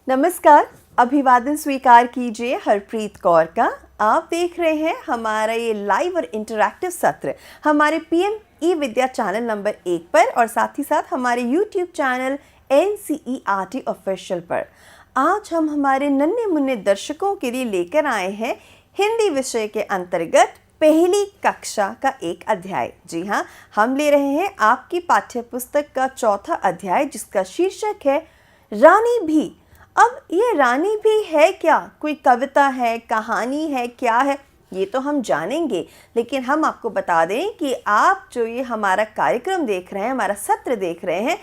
नमस्कार, अभिवादन स्वीकार कीजिए हरप्रीत कौर का। आप देख रहे हैं हमारा ये लाइव और इंटरैक्टिव सत्र हमारे पीएम ई विद्या चैनल नंबर 1 पर और साथ ही साथ हमारे यूट्यूब चैनल NCERT ऑफिशियल पर। आज हम हमारे नन्हे मुन्ने दर्शकों के लिए लेकर आए हैं हिंदी विषय के अंतर्गत पहली कक्षा का एक अध्याय। जी हाँ, हम ले रहे हैं आपकी पाठ्य पुस्तक का चौथा अध्याय जिसका शीर्षक है रानी भी। अब ये रानी भी है क्या? कोई कविता है, कहानी है, क्या है? ये तो हम जानेंगे, लेकिन हम आपको बता दें कि आप जो ये हमारा कार्यक्रम देख रहे हैं, हमारा सत्र देख रहे हैं,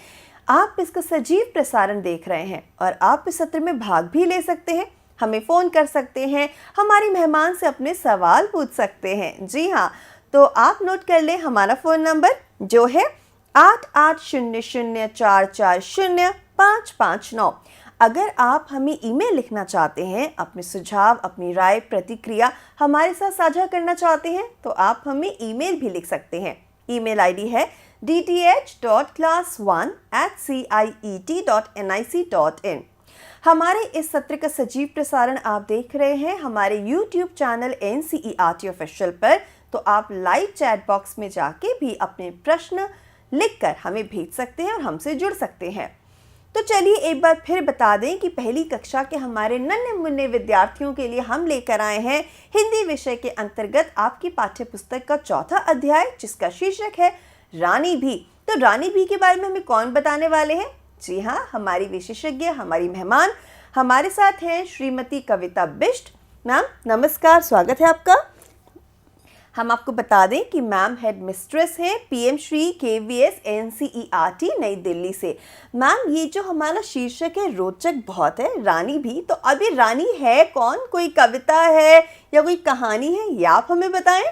आप इसका सजीव प्रसारण देख रहे हैं और आप इस सत्र में भाग भी ले सकते हैं। हमें फ़ोन कर सकते हैं, हमारी मेहमान से अपने सवाल पूछ सकते हैं। जी हाँ, तो आप नोट कर लें हमारा फ़ोन नंबर जो है 8800440559। अगर आप हमें ईमेल लिखना चाहते हैं, अपने सुझाव, अपनी राय, प्रतिक्रिया हमारे साथ साझा करना चाहते हैं तो आप हमें ईमेल भी लिख सकते हैं। ईमेल आईडी है dth.class1@ciet.nic.in। हमारे इस सत्र का सजीव प्रसारण आप देख रहे हैं हमारे YouTube चैनल NCERT ऑफिशियल पर, तो आप लाइव चैट बॉक्स में जाके भी अपने प्रश्न लिखकर हमें भेज सकते हैं और हमसे जुड़ सकते हैं। तो चलिए एक बार फिर बता दें कि पहली कक्षा के हमारे नन्हे मुन्ने विद्यार्थियों के लिए हम लेकर आए हैं हिंदी विषय के अंतर्गत आपकी पाठ्य पुस्तक का चौथा अध्याय जिसका शीर्षक है रानी भी। तो रानी भी के बारे में हमें कौन बताने वाले हैं? जी हाँ, हमारी विशेषज्ञ, हमारी मेहमान हमारे साथ हैं श्रीमती कविता बिष्ट। मैम नमस्कार, स्वागत है आपका। हम आपको बता दें कि मैम हेड मिस्ट्रेस हैं PM श्री KVS NCERT नई दिल्ली से। मैम ये जो हमारा शीर्षक है रोचक बहुत है, रानी भी। तो अभी रानी है कौन? कोई कविता है या कोई कहानी है, ये आप हमें बताएं।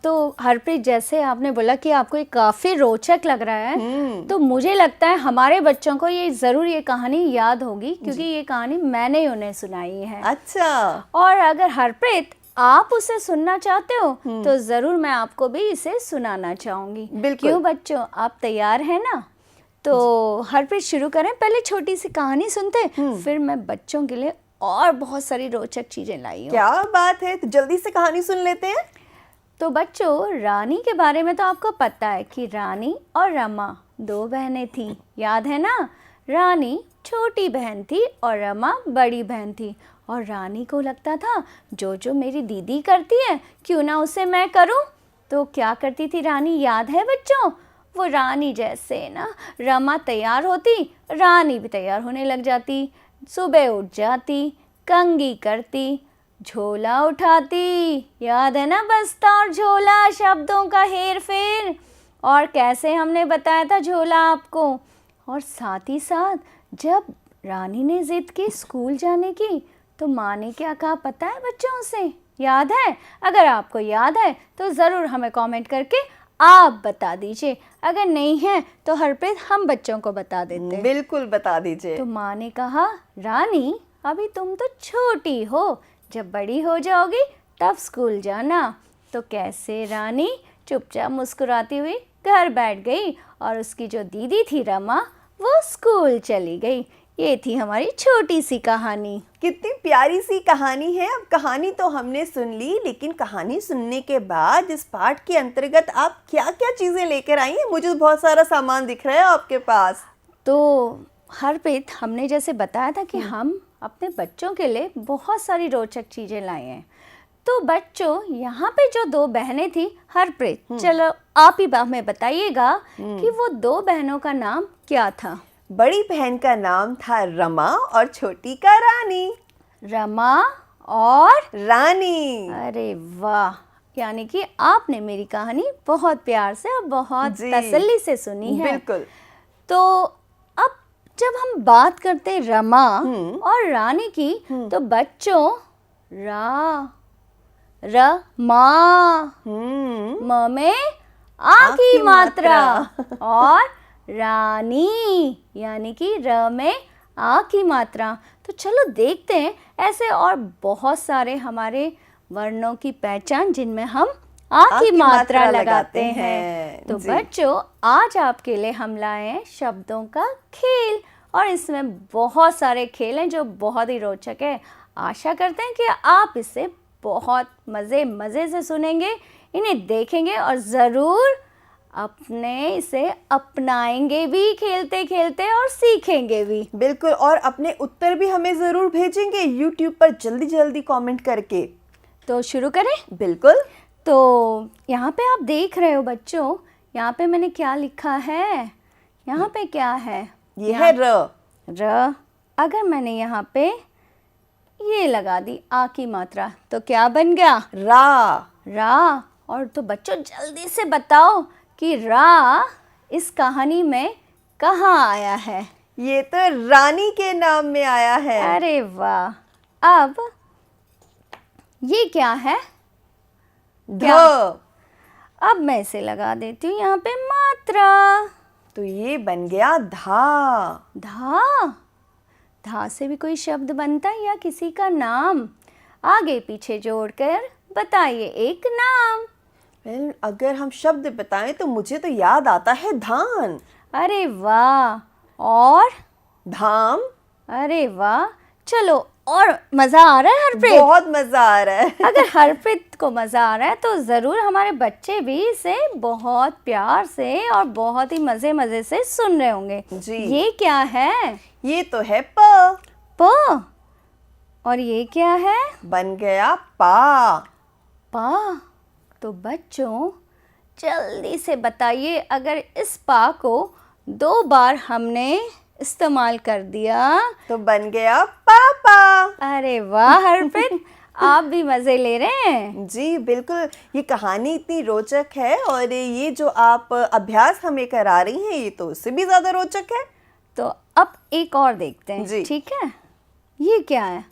तो हरप्रीत, जैसे आपने बोला कि आपको ये काफ़ी रोचक लग रहा है, तो मुझे लगता है हमारे बच्चों को ये ज़रूर ये कहानी याद होगी क्योंकि ये कहानी मैंने उन्हें सुनाई है। अच्छा। और अगर हरप्रीत आप उसे सुनना चाहते हो तो ज़रूर मैं आपको भी इसे सुनाना चाहूँगी। बिल्कुल। क्यों बच्चों, आप तैयार हैं ना? तो हरप्रीत शुरू करें। पहले छोटी सी कहानी सुनते, फिर मैं बच्चों के लिए और बहुत सारी रोचक चीज़ें लाई हूँ। क्या बात है, तो जल्दी से कहानी सुन लेते हैं। तो बच्चों, रानी के बारे में तो आपको पता है कि रानी और रमा दो बहनें थीं, याद है ना? रानी छोटी बहन थी और रमा बड़ी बहन थी। और रानी को लगता था जो जो मेरी दीदी करती है क्यों ना उसे मैं करूं। तो क्या करती थी रानी, याद है बच्चों? वो रानी जैसे ना रमा तैयार होती, रानी भी तैयार होने लग जाती। सुबह उठ जाती, कंघी करती, झोला उठाती, याद है ना? बस्ता और झोला, शब्दों का हेर फेर। और कैसे हमने बताया था झोला आपको। और साथ ही साथ जब रानी ने जिद की स्कूल जाने की तो माँ ने क्या कहा पता है बच्चों से? याद है? अगर आपको याद है तो ज़रूर हमें कमेंट करके आप बता दीजिए। अगर नहीं है तो हरप्रीत हम बच्चों को बता देते हैं। बिल्कुल बता दीजिए। तो माँ ने कहा रानी अभी तुम तो छोटी हो, जब बड़ी हो जाओगी तब स्कूल जाना। तो कैसे रानी चुपचाप मुस्कुराती हुई घर बैठ गई और उसकी जो दीदी थी रमा वो स्कूल चली गई। ये थी हमारी छोटी सी कहानी। कितनी प्यारी सी कहानी है। अब कहानी तो हमने सुन ली, लेकिन कहानी सुनने के बाद इस पाठ के अंतर्गत आप क्या क्या चीज़ें लेकर आई हैं? मुझे बहुत सारा सामान दिख रहा है आपके पास। तो हरप्रीत, हमने जैसे बताया था कि हम अपने बच्चों के लिए बहुत सारी रोचक चीज़ें लाए हैं। तो बच्चों, यहाँ पे जो दो बहनें थी, हरप्रीत चलो आप ही हमें बताइएगा कि वो दो बहनों का नाम क्या था? बड़ी बहन का नाम था रमा और छोटी का रानी। रमा और रानी। अरे वाह, यानी कि आपने मेरी कहानी बहुत प्यार से और बहुत तसल्ली से सुनी है। बिल्कुल। तो अब जब हम बात करते रमा और रानी की तो बच्चों रमा म में आ की मात्रा और रानी यानी कि र में आ की मात्रा। तो चलो देखते हैं ऐसे और बहुत सारे हमारे वर्णों की पहचान जिनमें हम आ की मात्रा लगाते हैं। तो बच्चों, आज आपके लिए हम लाए हैं शब्दों का खेल और इसमें बहुत सारे खेल हैं जो बहुत ही रोचक है। आशा करते हैं कि आप इसे बहुत मज़े से सुनेंगे, इन्हें देखेंगे और ज़रूर अपने इसे अपनाएंगे भी खेलते खेलते और सीखेंगे भी। बिल्कुल, और अपने उत्तर भी हमें ज़रूर भेजेंगे YouTube पर जल्दी जल्दी कमेंट करके। तो शुरू करें? बिल्कुल। तो यहाँ पे आप देख रहे हो बच्चों, यहाँ पे मैंने क्या लिखा है? यहाँ पे क्या है? ये है र। अगर मैंने यहाँ पे ये लगा दी आ की मात्रा तो क्या बन गया? रा। और तो बच्चों जल्दी से बताओ कि रा इस कहानी में कहाँ आया है? ये तो रानी के नाम में आया है। अरे वाह। अब ये क्या है? अब मैं इसे लगा देती हूँ यहाँ पे मात्रा, तो ये बन गया धा से भी कोई शब्द बनता है या किसी का नाम? आगे पीछे जोड़कर बताइए एक नाम। अगर हम शब्द बताएं तो मुझे तो याद आता है धान। अरे वाह। और धाम। अरे वाह। चलो, और मज़ा आ रहा है हरप्रीत? बहुत मज़ा आ रहा है। अगर हरप्रीत को मज़ा आ रहा है तो ज़रूर हमारे बच्चे भी इसे बहुत प्यार से और बहुत ही मज़े से सुन रहे होंगे जी। ये क्या है? ये तो है प। और ये क्या है? बन गया पा। तो बच्चों जल्दी से बताइए, अगर इस पा को 2 बार हमने इस्तेमाल कर दिया तो बन गया पापा। अरे वाह हरप्रीत, आप भी मज़े ले रहे हैं। जी बिल्कुल, ये कहानी इतनी रोचक है और ये जो आप अभ्यास हमें करा रही हैं ये तो उससे भी ज़्यादा रोचक है। तो अब एक और देखते हैं जी। ठीक है? ये क्या है?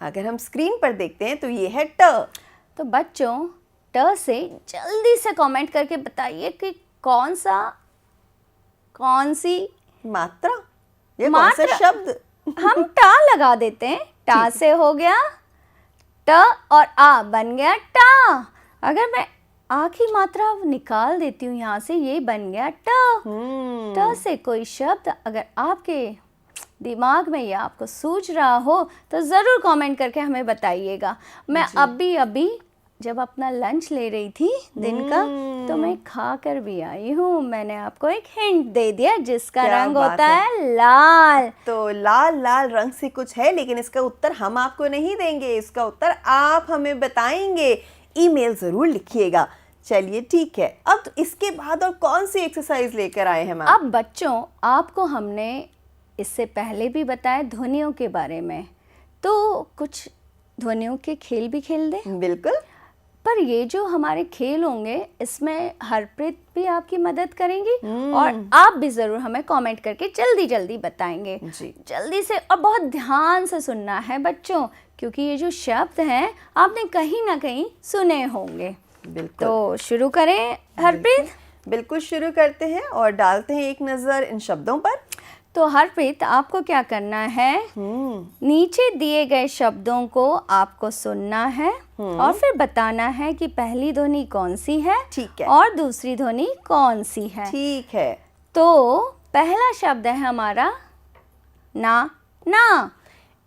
अगर हम स्क्रीन पर देखते हैं तो ये है ट। तो बच्चों ट से जल्दी से कमेंट करके बताइए कि कौन सी मात्रा या कौन सा शब्द? हम टा लगा देते हैं। टा से हो गया ट और आ बन गया टा। अगर मैं आ की मात्रा निकाल देती हूँ यहाँ से, ये बन गया ट से कोई शब्द अगर आपके दिमाग में या आपको सूझ रहा हो तो ज़रूर कमेंट करके हमें बताइएगा। मैं अभी जब अपना लंच ले रही थी दिन का तो मैं खा कर भी आई हूँ। मैंने आपको एक हिंट दे दिया जिसका रंग होता है लाल। तो लाल रंग से कुछ है, लेकिन इसका उत्तर हम आपको नहीं देंगे, इसका उत्तर आप हमें बताएंगे। ईमेल ज़रूर लिखिएगा। चलिए ठीक है, अब तो इसके बाद और कौन सी एक्सरसाइज लेकर आए हैं मैम? अब बच्चों आपको हमने इससे पहले भी बताया ध्वनियों के बारे में, तो कुछ ध्वनियों के खेल भी खेल दें। बिल्कुल। पर ये जो हमारे खेल होंगे इसमें हरप्रीत भी आपकी मदद करेंगी और आप भी ज़रूर हमें कमेंट करके जल्दी बताएंगे। जी। जल्दी से और बहुत ध्यान से सुनना है बच्चों, क्योंकि ये जो शब्द हैं आपने कहीं ना कहीं सुने होंगे। बिल्कुल। तो शुरू करें हरप्रीत? बिल्कुल शुरू करते हैं और डालते हैं एक नज़र इन शब्दों पर। तो हरप्रीत आपको क्या करना है, नीचे दिए गए शब्दों को आपको सुनना है और फिर बताना है कि पहली ध्वनि कौन सी है, ठीक है, और दूसरी ध्वनि कौन सी है। ठीक है। तो पहला शब्द है हमारा ना।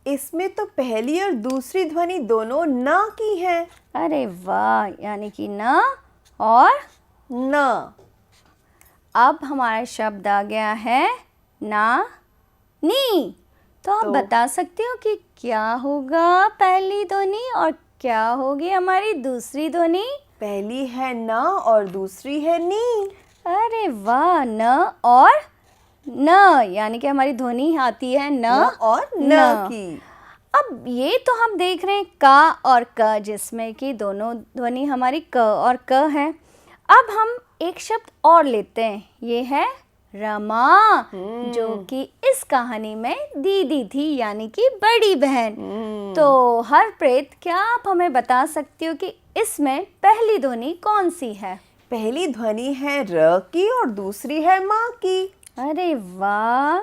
इसमें तो पहली और दूसरी ध्वनि दोनों न की है। अरे वाह, यानी कि न और न। अब हमारा शब्द आ गया है नी। तो आप बता सकते हो कि क्या होगा पहली ध्वनि और क्या होगी हमारी दूसरी ध्वनि? पहली है न और दूसरी है नी। अरे वाह, न और न, यानी कि हमारी ध्वनि आती है न और न की। अब ये तो हम देख रहे हैं का और क, जिसमें कि दोनों ध्वनि हमारी क और क है। अब हम एक शब्द और लेते हैं, ये है रमा, जो कि इस कहानी में दीदी थी, यानी कि बड़ी बहन। तो हरप्रीत, क्या आप हमें बता सकती हो कि इसमें पहली ध्वनि कौन सी है? पहली ध्वनि है र की और दूसरी है माँ की। अरे वाह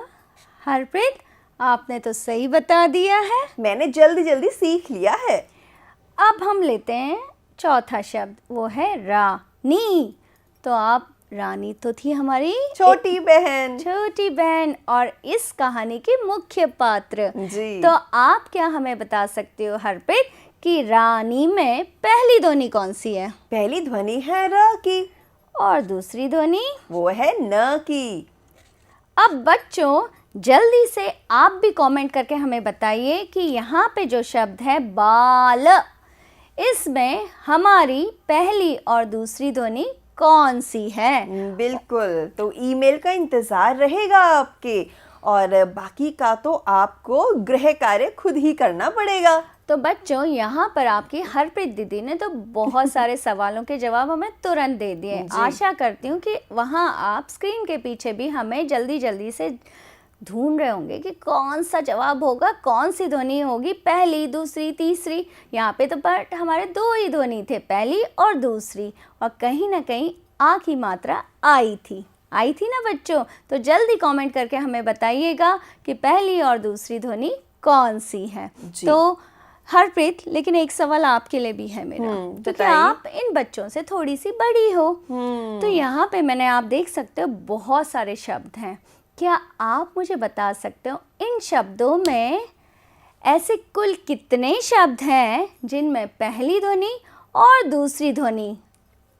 हरप्रीत, आपने तो सही बता दिया है। मैंने जल्दी सीख लिया है। अब हम लेते हैं चौथा शब्द, वो है रानी। तो आप रानी तो थी हमारी छोटी बहन। छोटी बहन और इस कहानी के मुख्य पात्र। जी। तो आप क्या हमें बता सकते हो हरप्रीत कि रानी में पहली ध्वनि कौन सी है? पहली ध्वनि है र की और दूसरी ध्वनि वो है न की। अब बच्चों जल्दी से आप भी कमेंट करके हमें बताइए कि यहाँ पे जो शब्द है बाल, इसमें हमारी पहली और दूसरी ध्वनि कौन सी है? बिल्कुल, तो ईमेल का इंतज़ार रहेगा आपके और बाकी का तो आपको गृह कार्य खुद ही करना पड़ेगा। तो बच्चों यहाँ पर आपकी हरप्रीत दीदी ने तो बहुत सारे सवालों के जवाब हमें तुरंत दे दिए। आशा करती हूँ कि वहाँ आप स्क्रीन के पीछे भी हमें जल्दी जल्दी से ढूंढ रहे होंगे कि कौन सा जवाब होगा, कौन सी ध्वनि होगी, पहली, दूसरी, तीसरी। यहाँ पे तो बट हमारे दो ही ध्वनि थे, पहली और दूसरी, और कहीं ना कहीं आ की मात्रा आई थी ना बच्चों? तो जल्दी कमेंट करके हमें बताइएगा कि पहली और दूसरी ध्वनि कौन सी है। तो हरप्रीत, लेकिन एक सवाल आपके लिए भी है मेरा, क्योंकि आप इन बच्चों से थोड़ी सी बड़ी हो। तो यहाँ पे मैंने, आप देख सकते हो, बहुत सारे शब्द हैं। क्या आप मुझे बता सकते हो इन शब्दों में ऐसे कुल कितने शब्द हैं जिनमें पहली ध्वनि और दूसरी ध्वनि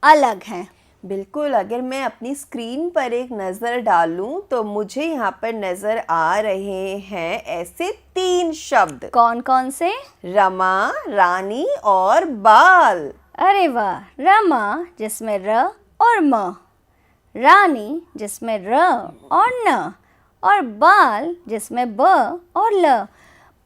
अलग हैं? बिल्कुल, अगर मैं अपनी स्क्रीन पर एक नज़र डालूं तो मुझे यहाँ पर नज़र आ रहे हैं ऐसे 3 शब्द। कौन कौन से? रमा, रानी और बाल। अरे वाह! रमा जिसमें र और म, रानी जिसमें र और न, और बाल जिसमें ब और ल।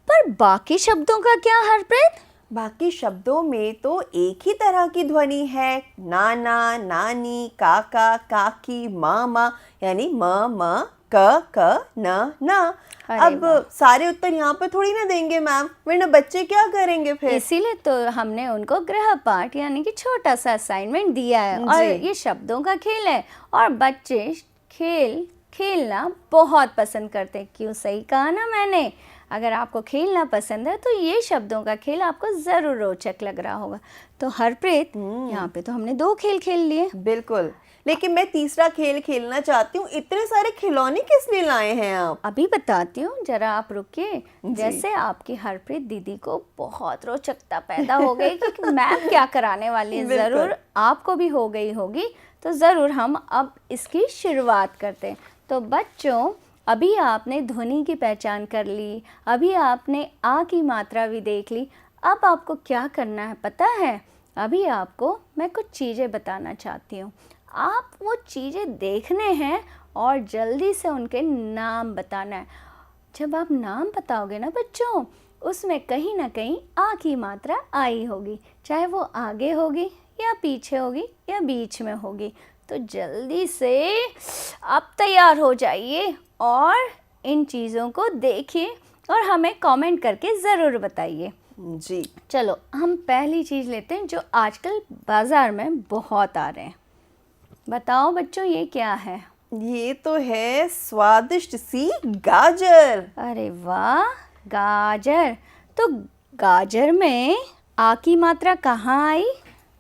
पर बाकी शब्दों का क्या हरप्रीत? बाकी शब्दों में तो एक ही तरह की ध्वनि है, नाना, नानी, काका, काकी, मामा, यानी म म, क न न। अब सारे उत्तर यहाँ पर थोड़ी ना देंगे मैम, वरना बच्चे क्या करेंगे फिर? इसीलिए तो हमने उनको गृहपाठ यानी कि छोटा सा असाइनमेंट दिया है, और ये शब्दों का खेल है और बच्चे खेलना बहुत पसंद करते हैं। क्यों, सही कहा ना मैंने? अगर आपको खेलना पसंद है तो ये शब्दों का खेल आपको ज़रूर रोचक लग रहा होगा। तो हरप्रीत, यहाँ पे तो हमने 2 खेल खेल लिए। बिल्कुल, लेकिन मैं तीसरा खेल खेलना चाहती हूँ। इतने सारे खिलौने किस लिए लाए हैं आप? अभी बताती हूँ, जरा आप रुकिए। जैसे आपकी हरप्रीत दीदी को बहुत रोचकता पैदा हो गई कि मैम क्या कराने वाली है, ज़रूर आपको भी हो गई होगी। तो ज़रूर हम अब इसकी शुरुआत करते हैं। तो बच्चों, अभी आपने ध्वनि की पहचान कर ली, अभी आपने आ की मात्रा भी देख ली। अब आपको क्या करना है पता है? अभी आपको मैं कुछ चीज़ें बताना चाहती हूँ। आप वो चीज़ें देखने हैं और जल्दी से उनके नाम बताना है। जब आप नाम बताओगे ना बच्चों, उसमें कहीं ना कहीं आ की मात्रा आई होगी, चाहे वो आगे होगी या पीछे होगी या बीच में होगी। तो जल्दी से आप तैयार हो जाइए और इन चीज़ों को देखिए और हमें कमेंट करके ज़रूर बताइए। जी, चलो हम पहली चीज़ लेते हैं जो आजकल बाज़ार में बहुत आ रहे हैं। बताओ बच्चों, ये क्या है? ये तो है स्वादिष्ट सी गाजर। अरे वाह, गाजर। तो गाजर में आ की मात्रा कहाँ आई?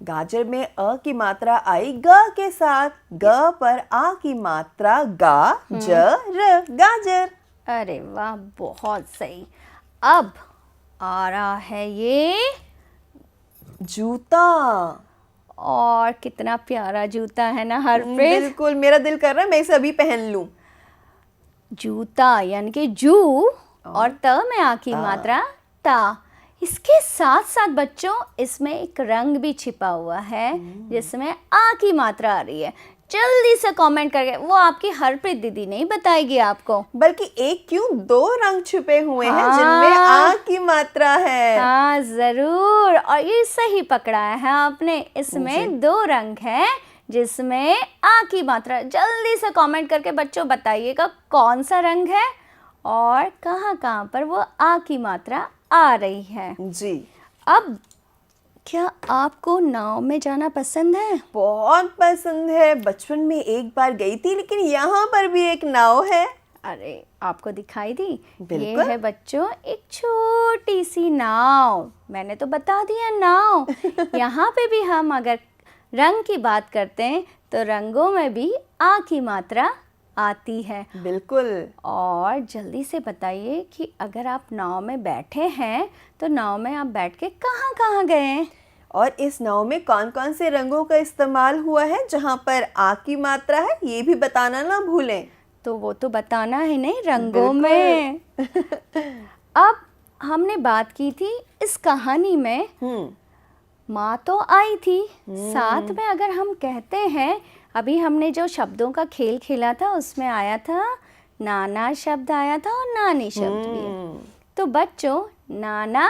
गाजर में अ की मात्रा आई ग के साथ। ग पर आ की मात्रा गा ज र, गाजर। अरे वाह, बहुत सही। अब आ रहा है ये जूता। और कितना प्यारा जूता है ना हरप्रीत? बिल्कुल, मेरा दिल कर रहा है मैं इसे अभी पहन लूं। जूता यानी कि जू और त में आ की मात्रा ता। इसके साथ साथ बच्चों, इसमें एक रंग भी छिपा हुआ है जिसमें आ की मात्रा आ रही है। जल्दी से कमेंट करके, वो आपकी हरप्रीत दीदी नहीं बताएगी आपको। बल्कि एक क्यों 2 रंग छिपे हुए हैं जिनमें आ की मात्रा है। हाँ जरूर, और ये सही पकड़ा है आपने। इसमें 2 रंग हैं जिसमें आ की मात्रा। जल्दी से कमेंट करके बच्चों बताइएगा कौन सा रंग है और कहाँ कहाँ पर वो आ की मात्रा आ रही है। जी। अब क्या आपको नाव में जाना पसंद है? बहुत पसंद है, बचपन में एक बार गई थी, लेकिन यहाँ पर भी एक नाव है। अरे आपको दिखाई दी? बिल्कुल। ये है बच्चों एक छोटी सी नाव। मैंने तो बता दिया नाव। यहाँ पे भी हम अगर रंग की बात करते हैं तो रंगों में भी आ की मात्रा आती है। बिल्कुल। और जल्दी से बताइए कि अगर आप नाव में बैठे हैं तो नाव में आप बैठ के कहाँ कहाँ गए हैं? और इस नाव में कौन कौन से रंगों का इस्तेमाल हुआ है जहाँ पर आ की मात्रा है, ये भी बताना ना भूलें। तो वो तो बताना ही नहीं, रंगों बिल्कुल। में। अब हमने बात की थी इस कहानी में माँ तो आई थी, साथ में अगर हम कहते हैं, अभी हमने जो शब्दों का खेल खेला था उसमें आया था नाना शब्द आया था और नानी शब्द भी है। तो बच्चों, नाना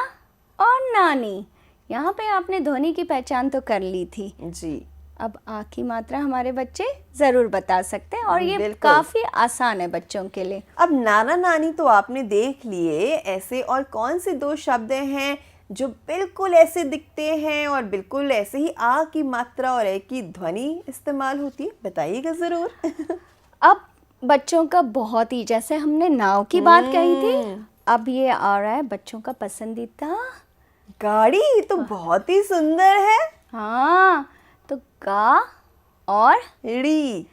और नानी, यहाँ पे आपने ध्वनि की पहचान तो कर ली थी जी। अब आ की मात्रा हमारे बच्चे ज़रूर बता सकते हैं और ये बिल्कुल। काफ़ी आसान है बच्चों के लिए। अब नाना नानी तो आपने देख लिए, ऐसे और कौन से दो शब्द हैं जो बिल्कुल ऐसे दिखते हैं और बिल्कुल ऐसे ही आ की मात्रा और ए की ध्वनि इस्तेमाल होती है, बताइएगा ज़रूर। अब बच्चों का बहुत ही, जैसे हमने नाव की बात कही थी, अब ये आ रहा है बच्चों का पसंदीदा गाड़ी। तो बहुत ही सुंदर है। हाँ, तो गा और ड़ी,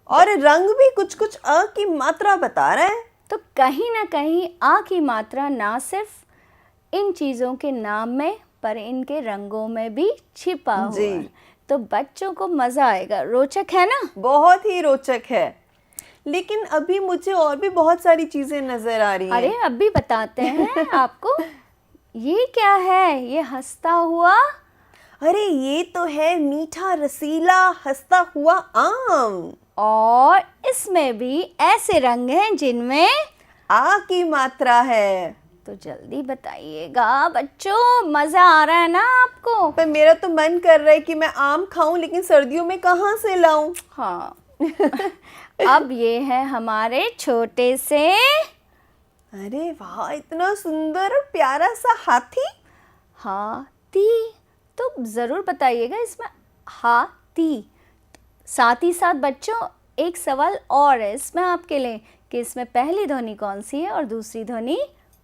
और रंग भी कुछ कुछ अ की मात्रा बता रहे हैं। तो कहीं ना कहीं आ की मात्रा ना सिर्फ इन चीज़ों के नाम में पर इनके रंगों में भी छिपा हुआ जी। है। तो बच्चों को मज़ा आएगा, रोचक है ना? बहुत ही रोचक है, लेकिन अभी मुझे और भी बहुत सारी चीजें नजर आ रही हैं। अरे अब भी बताते हैं आपको। ये क्या है? ये हंसता हुआ, अरे ये तो है मीठा रसीला हंसता हुआ आम। और इसमें भी ऐसे रंग हैं जिनमें आ की मात्रा है। तो जल्दी बताइएगा बच्चों, मज़ा आ रहा है ना आपको? पर मेरा तो मन कर रहा है कि मैं आम खाऊं, लेकिन सर्दियों में कहाँ से लाऊं? हाँ। अब ये है हमारे छोटे से, अरे वाह, इतना सुंदर और प्यारा सा हाथी। हाथी। तो ज़रूर बताइएगा इसमें हाथी। साथ ही साथ बच्चों एक सवाल और है इसमें आपके लिए कि इसमें पहली ध्वनि कौन सी है और दूसरी ध्वनि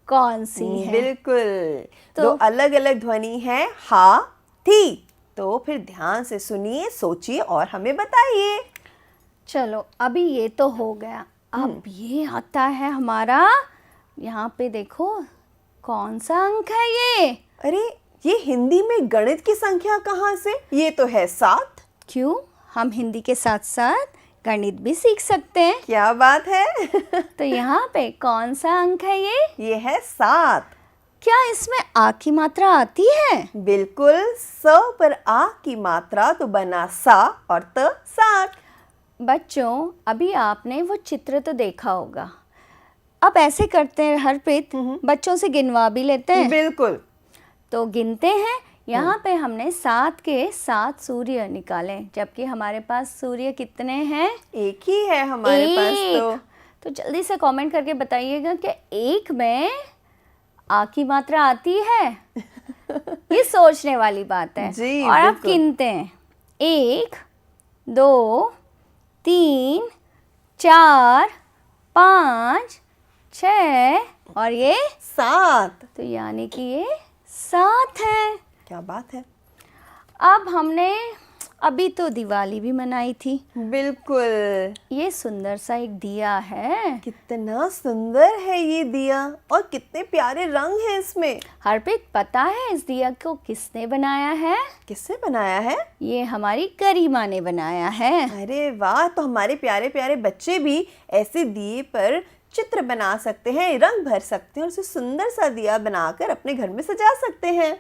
कौन सी है? बिल्कुल। तो दो अलग अलग ध्वनि है हा थी। तो फिर ध्यान से सुनिए, सोचिए और हमें बताइए। चलो अभी ये तो हो गया, अब ये आता है हमारा, यहाँ पे देखो कौन सा अंक है ये? अरे ये हिंदी में गणित की संख्या कहाँ से? ये तो है 7। क्यों, हम हिंदी के साथ साथ गणित भी सीख सकते हैं। क्या बात है। तो यहाँ पे कौन सा अंक है ये? है 7। क्या इसमें आ की मात्रा आती है? बिल्कुल, स पर आ की मात्रा तो बना सा और त 7। बच्चों अभी आपने वो चित्र तो देखा होगा, अब ऐसे करते हैं हरप्रीत, बच्चों से गिनवा भी लेते हैं। बिल्कुल। तो गिनते हैं। यहाँ पे हमने 7 के 7 सूर्य निकाले, जबकि हमारे पास सूर्य कितने हैं? एक ही है हमारे पास तो। तो जल्दी से कमेंट करके बताइएगा कि एक में आ की मात्रा आती है। ये सोचने वाली बात है। जी, और अब बिल्कुल। गिनते हैं, 1 2 3 4 5 6 और ये 7। तो यानी कि ये 7 है। क्या बात है। अब हमने अभी तो दिवाली भी मनाई थी। बिल्कुल। ये सुंदर सा एक दिया है। कितना सुंदर है ये दिया और कितने प्यारे रंग हैं इसमें। हरप्रीत पता है इस दिया को किसने बनाया है? किसने बनाया है? ये हमारी करीमा ने बनाया है। अरे वाह, तो हमारे प्यारे प्यारे बच्चे भी ऐसे दिए पर चित्र बना सकते हैं, रंग भर सकते हैं और उसे सुंदर सा दिया बनाकर अपने घर में सजा सकते हैं।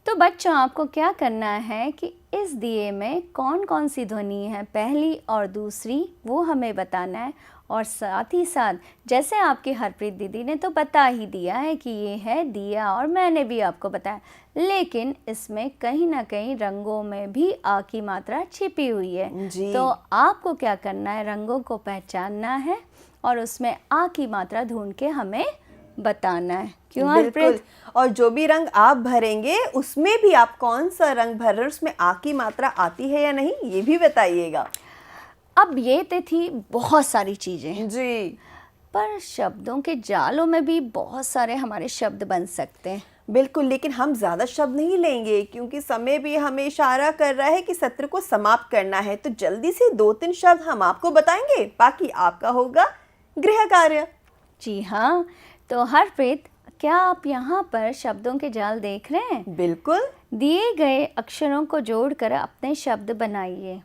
तो बच्चों आपको क्या करना है कि इस दिए में कौन कौन सी ध्वनि है, पहली और दूसरी, वो हमें बताना है। और साथ ही साथ जैसे आपकी हरप्रीत दीदी ने तो बता ही दिया है कि ये है दिया, और मैंने भी आपको बताया, लेकिन इसमें कहीं ना कहीं रंगों में भी आ की मात्रा छिपी हुई है। जी। तो आपको क्या करना है, रंगों को पहचानना है और उसमें आ की मात्रा ढूंढ के हमें बताना है। क्यों हरप्रीत? और जो भी रंग आप भरेंगे उसमें भी आप कौन सा रंग भर रहे हैं, उसमें आ की मात्रा आती है या नहीं, ये भी बताइएगा। अब ये तो थी बहुत सारी चीज़ें जी। पर शब्दों के जालों में भी बहुत सारे हमारे शब्द बन सकते हैं। बिल्कुल, लेकिन हम ज़्यादा शब्द नहीं लेंगे क्योंकि समय भी हमें इशारा कर रहा है कि सत्र को समाप्त करना है। तो जल्दी से 2-3 शब्द हम आपको बताएंगे, बाकी आपका होगा गृह कार्य। जी हाँ, तो हरप्रीत, क्या आप यहाँ पर शब्दों के जाल देख रहे हैं? बिल्कुल। दिए गए अक्षरों को जोड़कर अपने शब्द बनाइए।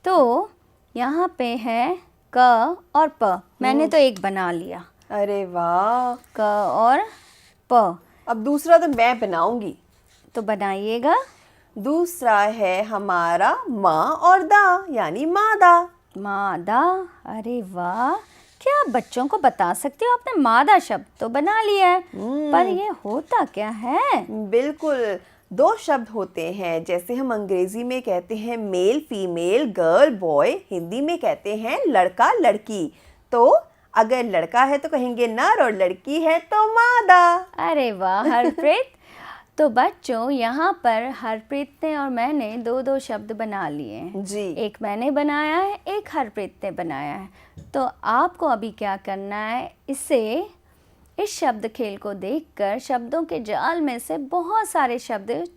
तो यहाँ पे है क और प। मैंने तो एक बना लिया, अरे वाह। क और प। अब दूसरा तो मैं बनाऊंगी। तो बनाइएगा। दूसरा है हमारा माँ और दा, यानी मादा। मादा। अरे वाह, क्या आप बच्चों को बता सकते हो? आपने मादा शब्द तो बना लिया है, पर ये होता क्या है? बिल्कुल, 2 शब्द होते हैं। जैसे हम अंग्रेजी में कहते हैं male female, girl boy, Hindi में कहते हैं लड़का लड़की। तो अगर लड़का है तो कहेंगे नर और लड़की है तो मादा। अरे वाह हरप्रीत। तो बच्चों, यहाँ पर हरप्रीत ने और मैंने 2-2 शब्द बना लिए हैं। जी। एक मैंने बनाया है, एक हरप्रीत ने बनाया है। तो आपको अभी क्या करना है, इस शब्द खेल को देखकर शब्दों के जाल में से बहुत सारे शब्द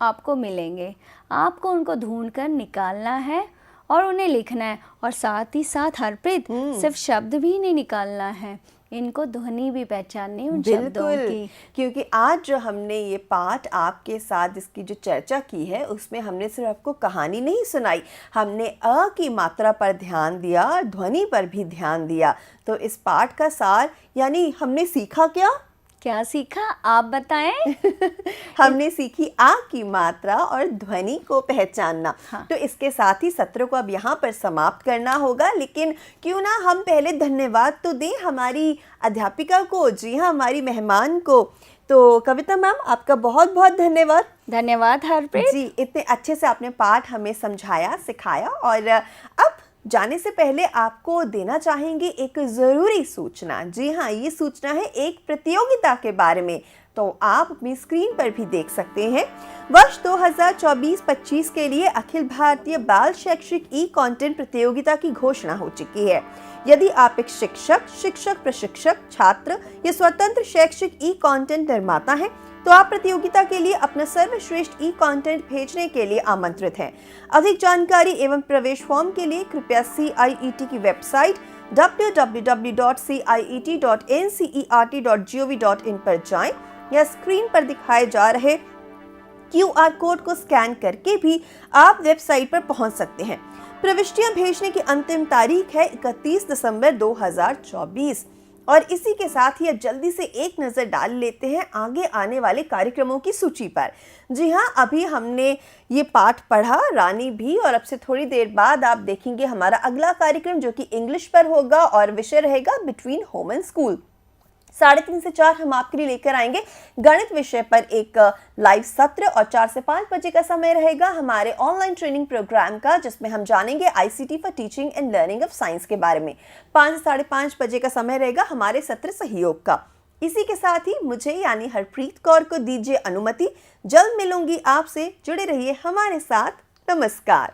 आपको मिलेंगे। आपको उनको ढूंढकर निकालना है और उन्हें लिखना है। और साथ ही साथ हरप्रीत, सिर्फ शब्द भी नहीं निकालना है, इनको ध्वनि भी पहचाननी उन शब्दों की। क्योंकि आज जो हमने ये पाठ आपके साथ इसकी जो चर्चा की है, उसमें हमने सिर्फ आपको कहानी नहीं सुनाई, हमने अ की मात्रा पर ध्यान दिया, ध्वनि पर भी ध्यान दिया। तो इस पाठ का सार यानी हमने सीखा क्या सीखा, आप बताएं? हमने सीखी आ की मात्रा और ध्वनि को पहचानना। हाँ। तो इसके साथ ही सत्र को अब यहाँ पर समाप्त करना होगा, लेकिन क्यों ना हम पहले धन्यवाद तो दें हमारी अध्यापिका को। जी हाँ, हमारी मेहमान को। तो कविता मैम, आपका बहुत बहुत धन्यवाद। धन्यवाद हरप्रीत जी, इतने अच्छे से आपने पाठ हमें समझाया, सिखाया। और अब जाने से पहले आपको देना चाहेंगे एक ज़रूरी सूचना। जी हाँ, ये सूचना है एक प्रतियोगिता के बारे में। तो आप अपनी स्क्रीन पर भी देख सकते हैं। वर्ष 2024-25 के लिए अखिल भारतीय बाल शैक्षिक ई कंटेंट प्रतियोगिता की घोषणा हो चुकी है। यदि आप एक शिक्षक, शिक्षक प्रशिक्षक, छात्र या स्वतंत्र शैक्षिक ई कंटेंट निर्माता हैं, तो आप प्रतियोगिता के लिए अपना सर्वश्रेष्ठ ई कंटेंट भेजने के लिए आमंत्रित हैं। अधिक जानकारी एवं प्रवेश फॉर्म के लिए कृपया CIET की वेबसाइट www.ciet.ncert.gov.in पर जाएं या स्क्रीन पर दिखाए जा रहे QR कोड को स्कैन करके भी आप वेबसाइट पर पहुंच सकते हैं। प्रविष्टियां भेजने की अंतिम तारीख है 31 दिसंबर 2024। और इसी के साथ ही अब जल्दी से एक नज़र डाल लेते हैं आगे आने वाले कार्यक्रमों की सूची पर। जी हाँ, अभी हमने ये पाठ पढ़ा, रानी भी, और अब से थोड़ी देर बाद आप देखेंगे हमारा अगला कार्यक्रम जो कि इंग्लिश पर होगा और विषय रहेगा बिटवीन होम एंड स्कूल। 3:30 से 4 हम आपके लिए लेकर आएंगे गणित विषय पर एक लाइव सत्र, और 4 से 5 बजे का समय रहेगा हमारे ऑनलाइन ट्रेनिंग प्रोग्राम का, जिसमें हम जानेंगे ICT for teaching and learning of science के बारे में। 5 से 5:30 बजे का समय रहेगा हमारे सत्र सहयोग का। इसी के साथ ही मुझे यानी हरप्रीत कौर को दीजिए अनुमति। जल्द मिलूंगी आपसे, जुड़े रहिए हमारे साथ। नमस्कार।